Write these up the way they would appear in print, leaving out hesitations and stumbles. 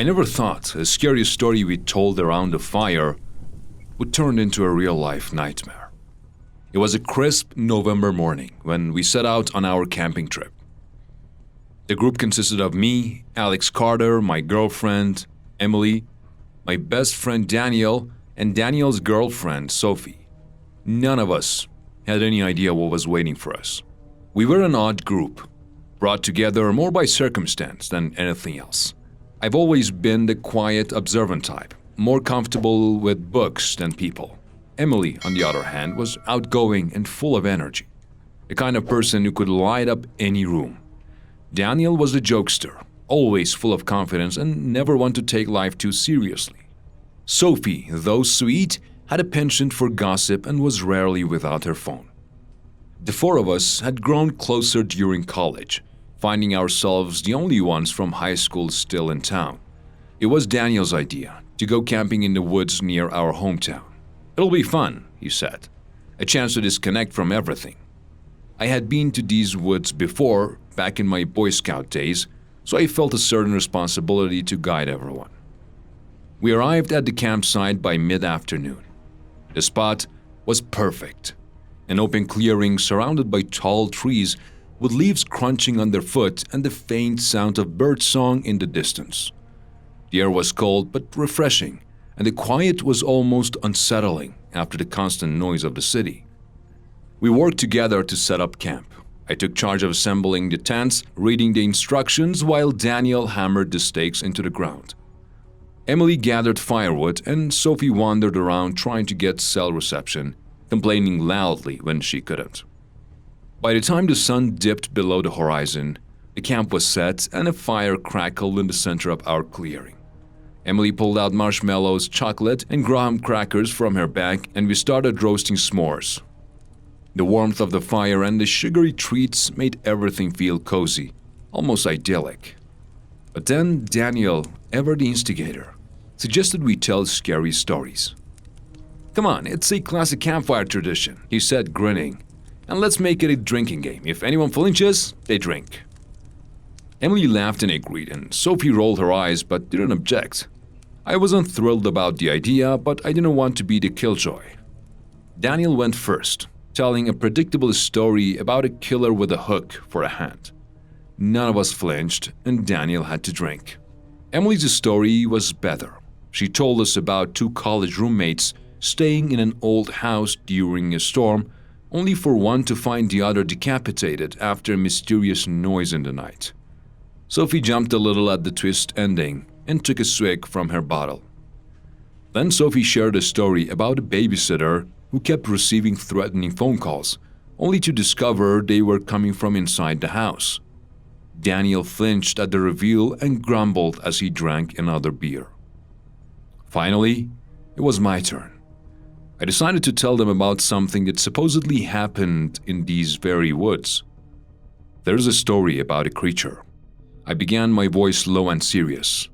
I never thought a scary story we told around the fire would turn into a real-life nightmare. It was a crisp November morning when we set out on our camping trip. The group consisted of me, Alex Carter, my girlfriend, Emily, my best friend Daniel, and Daniel's girlfriend, Sophie. None of us had any idea what was waiting for us. We were an odd group, brought together more by circumstance than anything else. I've always been the quiet, observant type, more comfortable with books than people. Emily, on the other hand, was outgoing and full of energy, the kind of person who could light up any room. Daniel was the jokester, always full of confidence and never one to take life too seriously. Sophie, though sweet, had a penchant for gossip and was rarely without her phone. The four of us had grown closer during college, finding ourselves the only ones from high school still in town. It was Daniel's idea to go camping in the woods near our hometown. "It'll be fun," he said. "A chance to disconnect from everything." I had been to these woods before, back in my Boy Scout days, so I felt a certain responsibility to guide everyone. We arrived at the campsite by mid-afternoon. The spot was perfect. An open clearing surrounded by tall trees with leaves crunching underfoot and the faint sound of birdsong in the distance. The air was cold but refreshing, and the quiet was almost unsettling after the constant noise of the city. We worked together to set up camp. I took charge of assembling the tents, reading the instructions, while Daniel hammered the stakes into the ground. Emily gathered firewood, and Sophie wandered around trying to get cell reception, complaining loudly when she couldn't. By the time the sun dipped below the horizon, the camp was set and a fire crackled in the center of our clearing. Emily pulled out marshmallows, chocolate, and graham crackers from her bag, and we started roasting s'mores. The warmth of the fire and the sugary treats made everything feel cozy, almost idyllic. But then Daniel, ever the instigator, suggested we tell scary stories. "Come on, it's a classic campfire tradition," he said, grinning. "And let's make it a drinking game. If anyone flinches, they drink." Emily laughed and agreed, and Sophie rolled her eyes but didn't object. I wasn't thrilled about the idea, but I didn't want to be the killjoy. Daniel went first, telling a predictable story about a killer with a hook for a hand. None of us flinched, and Daniel had to drink. Emily's story was better. She told us about two college roommates staying in an old house during a storm, only for one to find the other decapitated after a mysterious noise in the night. Sophie jumped a little at the twist ending and took a swig from her bottle. Then Sophie shared a story about a babysitter who kept receiving threatening phone calls, only to discover they were coming from inside the house. Daniel flinched at the reveal and grumbled as he drank another beer. Finally, it was my turn. I decided to tell them about something that supposedly happened in these very woods. There's a story about a creature. I began, my voice low and serious.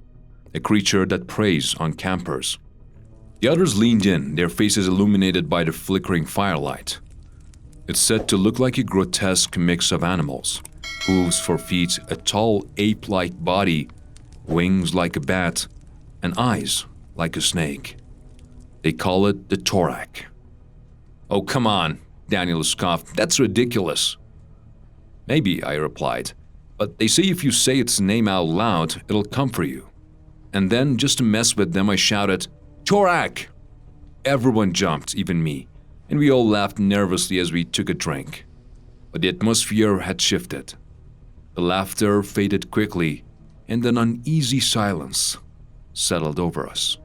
A creature that preys on campers. The others leaned in, their faces illuminated by the flickering firelight. It's said to look like a grotesque mix of animals. Hooves for feet, a tall ape-like body, wings like a bat, and eyes like a snake. They call it the Torak. "Oh, come on," Daniel scoffed. "That's ridiculous." "Maybe," I replied, "but they say if you say its name out loud, it'll come for you." And then, just to mess with them, I shouted, "Torak!" Everyone jumped, even me, and we all laughed nervously as we took a drink. But the atmosphere had shifted. The laughter faded quickly, and an uneasy silence settled over us.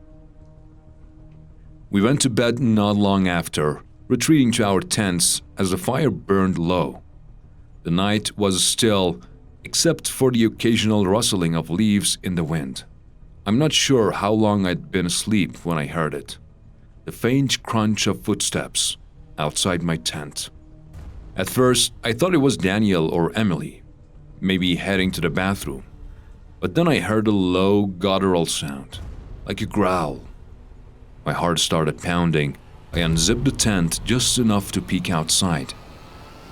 We went to bed not long after, retreating to our tents as the fire burned low. The night was still, except for the occasional rustling of leaves in the wind. I'm not sure how long I'd been asleep when I heard it. The faint crunch of footsteps outside my tent. At first, I thought it was Daniel or Emily, maybe heading to the bathroom. But then I heard a low, guttural sound, like a growl. My heart started pounding. I unzipped the tent just enough to peek outside.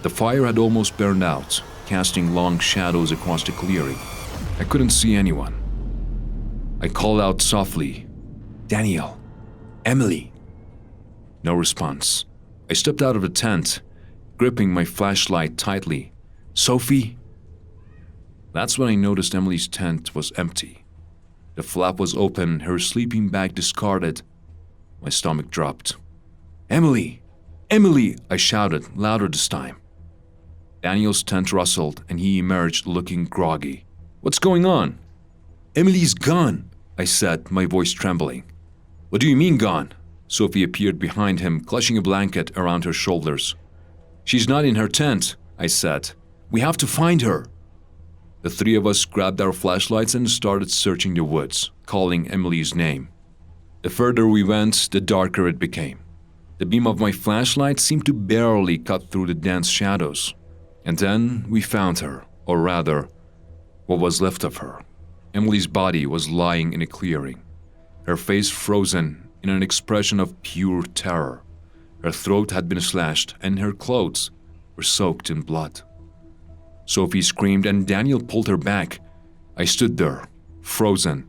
The fire had almost burned out, casting long shadows across the clearing. I couldn't see anyone. I called out softly, "Daniel, Emily." No response. I stepped out of the tent, gripping my flashlight tightly. "Sophie?" That's when I noticed Emily's tent was empty. The flap was open, her sleeping bag discarded. My stomach dropped. "Emily! Emily!" I shouted, louder this time. Daniel's tent rustled and he emerged looking groggy. "What's going on?" "Emily's gone," I said, my voice trembling. "What do you mean gone?" Sophie appeared behind him, clutching a blanket around her shoulders. "She's not in her tent," I said. "We have to find her." The three of us grabbed our flashlights and started searching the woods, calling Emily's name. The further we went, the darker it became. The beam of my flashlight seemed to barely cut through the dense shadows. And then we found her, or rather, what was left of her. Emily's body was lying in a clearing, her face frozen in an expression of pure terror. Her throat had been slashed and her clothes were soaked in blood. Sophie screamed and Daniel pulled her back. I stood there, frozen,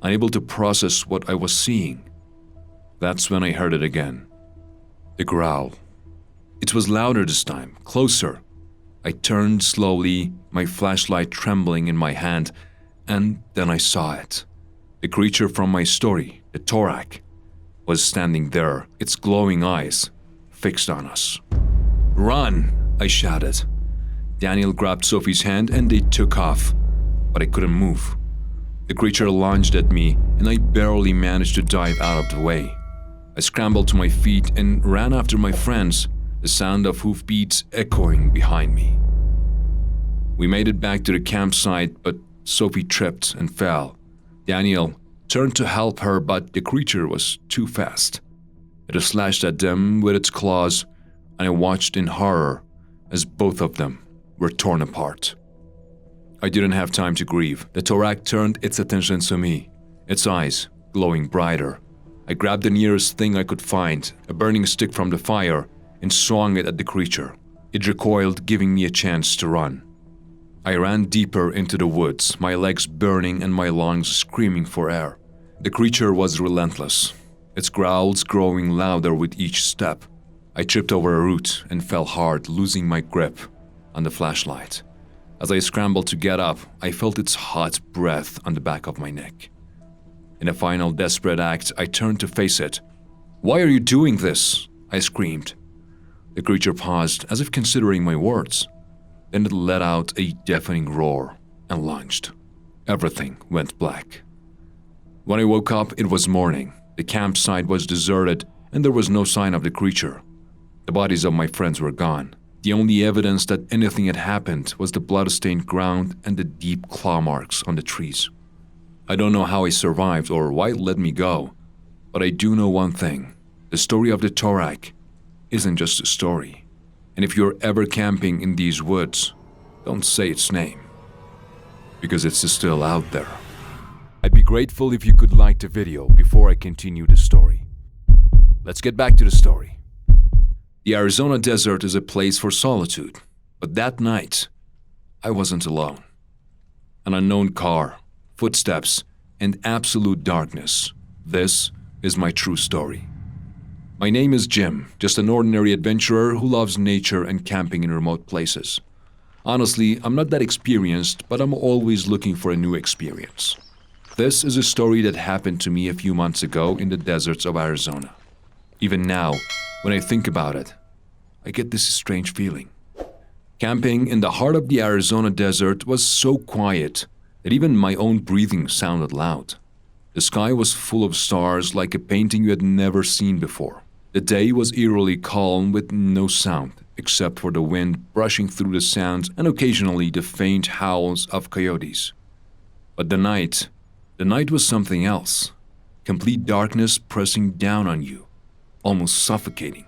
unable to process what I was seeing. That's when I heard it again. The growl. It was louder this time, closer. I turned slowly, my flashlight trembling in my hand, and then I saw it. The creature from my story, the Torak, was standing there, its glowing eyes fixed on us. "Run!" I shouted. Daniel grabbed Sophie's hand and they took off, but I couldn't move. The creature lunged at me and I barely managed to dive out of the way. I scrambled to my feet and ran after my friends, the sound of hoofbeats echoing behind me. We made it back to the campsite, but Sophie tripped and fell. Daniel turned to help her, but the creature was too fast. It slashed at them with its claws, and I watched in horror as both of them were torn apart. I didn't have time to grieve. The Torak turned its attention to me, its eyes glowing brighter. I grabbed the nearest thing I could find, a burning stick from the fire, and swung it at the creature. It recoiled, giving me a chance to run. I ran deeper into the woods, my legs burning and my lungs screaming for air. The creature was relentless, its growls growing louder with each step. I tripped over a root and fell hard, losing my grip on the flashlight. As I scrambled to get up, I felt its hot breath on the back of my neck. In a final desperate act, I turned to face it. "Why are you doing this?" I screamed. The creature paused, as if considering my words. Then it let out a deafening roar and lunged. Everything went black. When I woke up, it was morning. The campsite was deserted and there was no sign of the creature. The bodies of my friends were gone. The only evidence that anything had happened was the blood-stained ground and the deep claw marks on the trees. I don't know how I survived or why it let me go, but I do know one thing. The story of the Torak isn't just a story. And if you're ever camping in these woods, don't say its name, because it's still out there. I'd be grateful if you could like the video before I continue the story. Let's get back to the story. The Arizona desert is a place for solitude, but that night, I wasn't alone. An unknown car, footsteps, and absolute darkness. This is my true story. My name is Jim, just an ordinary adventurer who loves nature and camping in remote places. Honestly, I'm not that experienced, but I'm always looking for a new experience. This is a story that happened to me a few months ago in the deserts of Arizona. Even now, when I think about it, I get this strange feeling. Camping in the heart of the Arizona desert was so quiet that even my own breathing sounded loud. The sky was full of stars, like a painting you had never seen before. The day was eerily calm with no sound except for the wind brushing through the sands and occasionally the faint howls of coyotes. But the night was something else. Complete darkness pressing down on you, almost suffocating.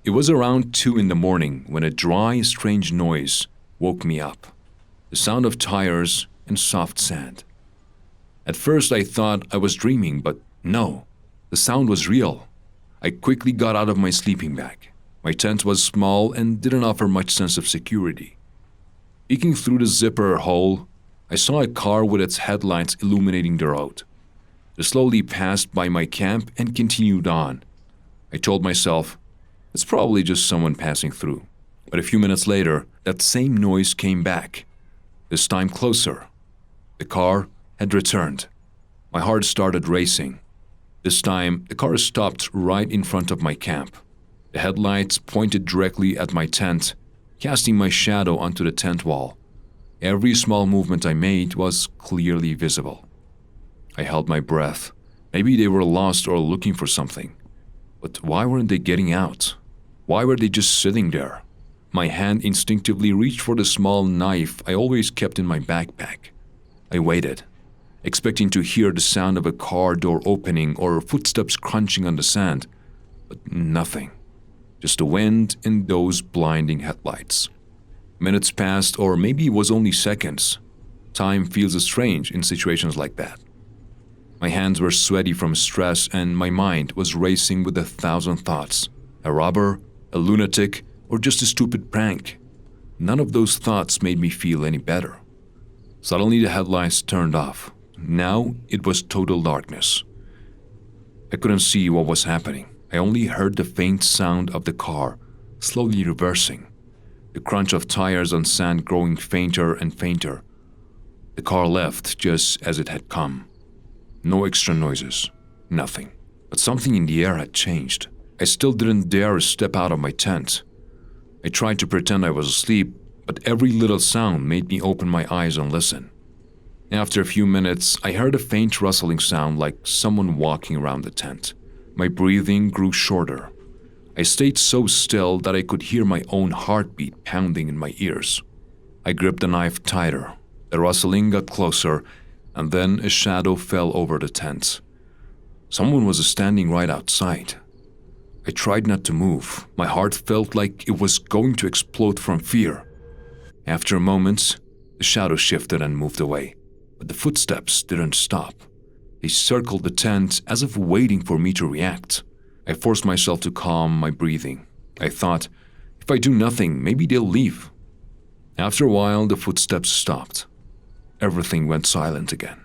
It was around 2 in the morning when a dry, strange noise woke me up. The sound of tires and soft sand. At first I thought I was dreaming, but no, the sound was real. I quickly got out of my sleeping bag. My tent was small and didn't offer much sense of security. Peeking through the zipper hole, I saw a car with its headlights illuminating the road. They slowly passed by my camp and continued on. I told myself, it's probably just someone passing through. But a few minutes later, that same noise came back. This time closer. The car had returned. My heart started racing. This time, the car stopped right in front of my camp. The headlights pointed directly at my tent, casting my shadow onto the tent wall. Every small movement I made was clearly visible. I held my breath. Maybe they were lost or looking for something. But why weren't they getting out? Why were they just sitting there? My hand instinctively reached for the small knife I always kept in my backpack. I waited, expecting to hear the sound of a car door opening or footsteps crunching on the sand. But nothing. Just the wind and those blinding headlights. Minutes passed, or maybe it was only seconds. Time feels strange in situations like that. My hands were sweaty from stress and my mind was racing with 1,000 thoughts. A robber, a lunatic, or just a stupid prank. None of those thoughts made me feel any better. Suddenly the headlights turned off. Now it was total darkness. I couldn't see what was happening. I only heard the faint sound of the car slowly reversing. The crunch of tires on sand growing fainter and fainter. The car left just as it had come. No extra noises, nothing. But something in the air had changed. I still didn't dare step out of my tent. I tried to pretend I was asleep, but every little sound made me open my eyes and listen. After a few minutes, I heard a faint rustling sound like someone walking around the tent. My breathing grew shorter. I stayed so still that I could hear my own heartbeat pounding in my ears. I gripped the knife tighter. The rustling got closer, and then a shadow fell over the tent. Someone was standing right outside. I tried not to move. My heart felt like it was going to explode from fear. After a moment, the shadow shifted and moved away, but the footsteps didn't stop. They circled the tent as if waiting for me to react. I forced myself to calm my breathing. I thought, if I do nothing, maybe they'll leave. After a while, the footsteps stopped. Everything went silent again.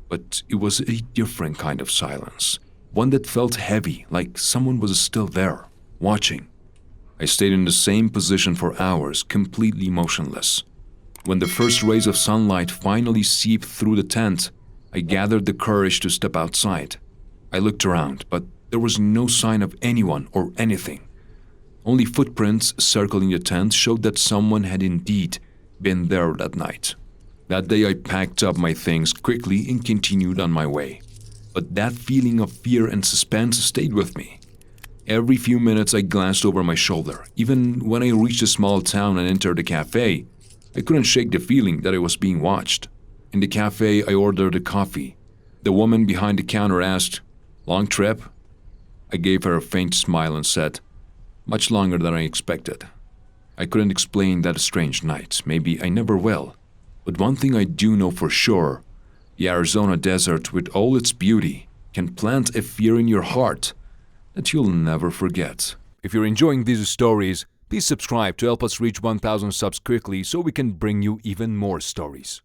But it was a different kind of silence. One that felt heavy, like someone was still there, watching. I stayed in the same position for hours, completely motionless. When the first rays of sunlight finally seeped through the tent, I gathered the courage to step outside. I looked around, but there was no sign of anyone or anything. Only footprints circling the tent showed that someone had indeed been there that night. That day I packed up my things quickly and continued on my way. But that feeling of fear and suspense stayed with me. Every few minutes I glanced over my shoulder. Even when I reached a small town and entered a cafe, I couldn't shake the feeling that I was being watched. In the cafe, I ordered a coffee. The woman behind the counter asked, "Long trip?" I gave her a faint smile and said, "Much longer than I expected." I couldn't explain that strange night. Maybe I never will. But one thing I do know for sure, the Arizona desert with all its beauty can plant a fear in your heart that you'll never forget. If you're enjoying these stories, please subscribe to help us reach 1,000 subs quickly so we can bring you even more stories.